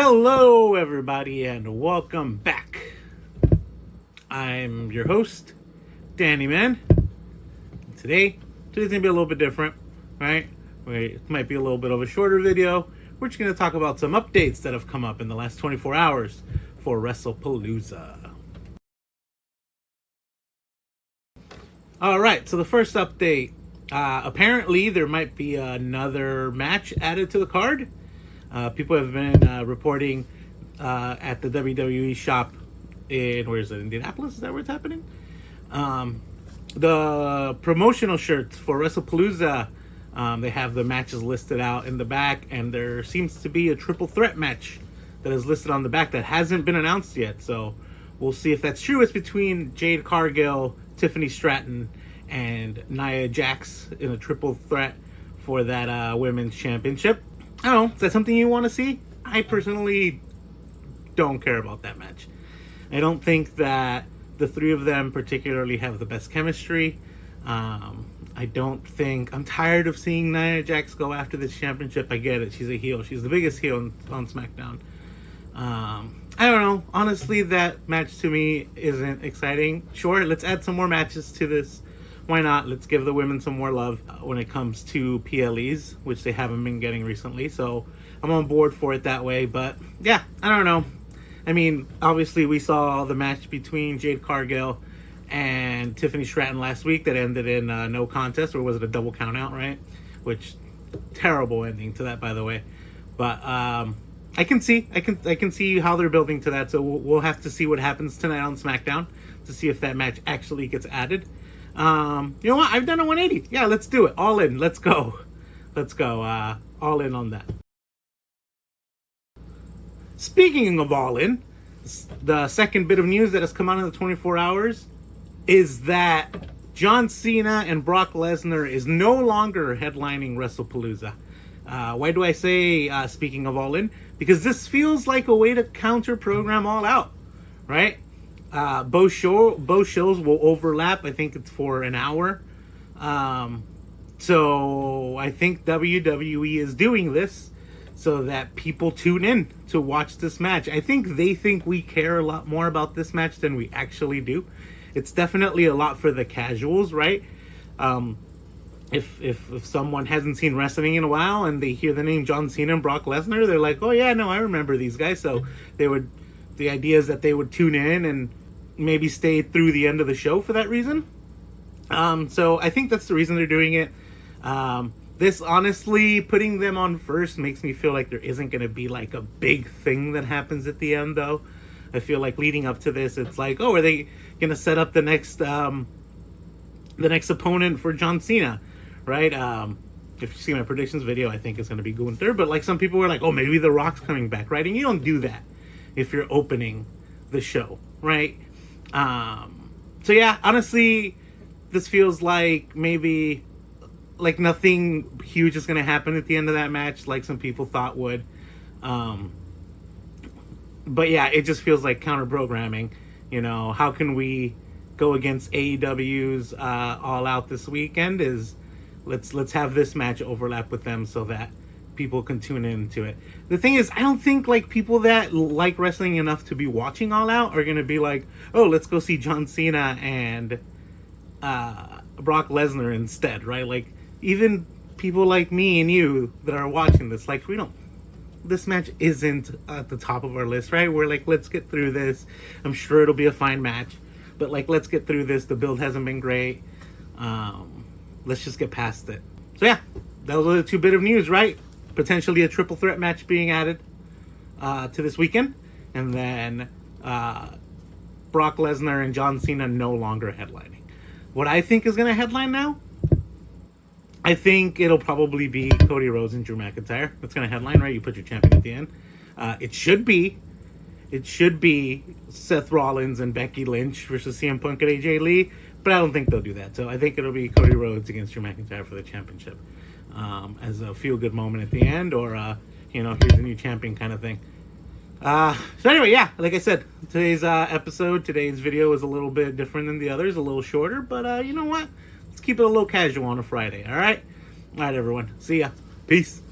Hello, everybody, and welcome back. I'm your host, Danny Man. Today's gonna be a little bit different, right? It might be a little bit of a shorter video. We're just gonna talk about some updates that have come up in the last 24 hours for Wrestlepalooza. All right, so the first update. Apparently, there might be another match added to the card. People have been reporting at the WWE shop in, where is it, Indianapolis? Is that where it's happening? The promotional shirts for Wrestlepalooza, they have the matches listed out in the back, and there seems to be a triple threat match that is listed on the back that hasn't been announced yet. So we'll see if that's true. It's between Jade Cargill, Tiffany Stratton, and Nia Jax in a triple threat for that women's championship. I don't know. Is that something you want to see? I personally don't care about that match. I don't think that the three of them particularly have the best chemistry. I don't think... I'm tired of seeing Nia Jax go after this championship. I get it. She's a heel. She's the biggest heel on SmackDown. I don't know. Honestly, that match to me isn't exciting. Sure, let's add some more matches to this. Why not? Let's give the women some more love when it comes to PLEs, which they haven't been getting recently. So I'm on board for it that way. But yeah, I don't know. I mean, obviously we saw the match between Jade Cargill and Tiffany Stratton last week that ended in no contest, or was it a double count out, right? Which, terrible ending to that, by the way. But I can see how they're building to that. So we'll have to see what happens tonight on SmackDown to see if that match actually gets added. You know what? I've done a 180. Yeah, let's do it. All in. Let's go. All in on that. Speaking of all in, the second bit of news that has come out in the 24 hours is that John Cena and Brock Lesnar is no longer headlining Wrestlepalooza. Why do I say speaking of all in? Because this feels like a way to counter program All Out, right? Both shows will overlap. I think it's for an hour. So I think WWE is doing this so that people tune in to watch this match. I think they think we care a lot more about this match than we actually do. It's definitely a lot for the casuals, right? If someone hasn't seen wrestling in a while and they hear the name John Cena and Brock Lesnar, they're like, oh yeah, no, I remember these guys. So the idea is that they would tune in and maybe stay through the end of the show for that reason. So I think that's the reason they're doing it. This, honestly, putting them on first makes me feel like there isn't going to be like a big thing that happens at the end, though. I feel like leading up to this, it's like, oh, are they going to set up the next opponent for John Cena, right? If you see my predictions video, I think it's going to be Gunther. But like some people were like, oh, maybe The Rock's coming back, right? And you don't do that if you're opening the show, right? So yeah, honestly, this feels like maybe like nothing huge is going to happen at the end of that match like some people thought would. But yeah, it just feels like counter programming. You know, how can we go against AEW's All Out this weekend? Is let's have this match overlap with them so that people can tune into it. The thing is, I don't think like people that like wrestling enough to be watching All Out are gonna be like, oh, let's go see John Cena and Brock Lesnar instead, right? Like even people like me and you that are watching this, like this match isn't at the top of our list, right? We're like, let's get through this. I'm sure it'll be a fine match, but like, let's get through this. The build hasn't been great. Let's just get past it. So yeah, those are the two bit of news, right? Potentially a triple threat match being added to this weekend. And then Brock Lesnar and John Cena no longer headlining. What I think is going to headline now, I think it'll probably be Cody Rhodes and Drew McIntyre. That's going to headline, right? You put your champion at the end. It should be Seth Rollins and Becky Lynch versus CM Punk and AJ Lee. But I don't think they'll do that. So I think it'll be Cody Rhodes against Drew McIntyre for the championship. As a feel-good moment at the end, or here's a new champion kind of thing. So anyway, yeah, like I said, today's video is a little bit different than the others, a little shorter, but you know what? Let's keep it a little casual on a Friday, all right? All right, everyone. See ya. Peace.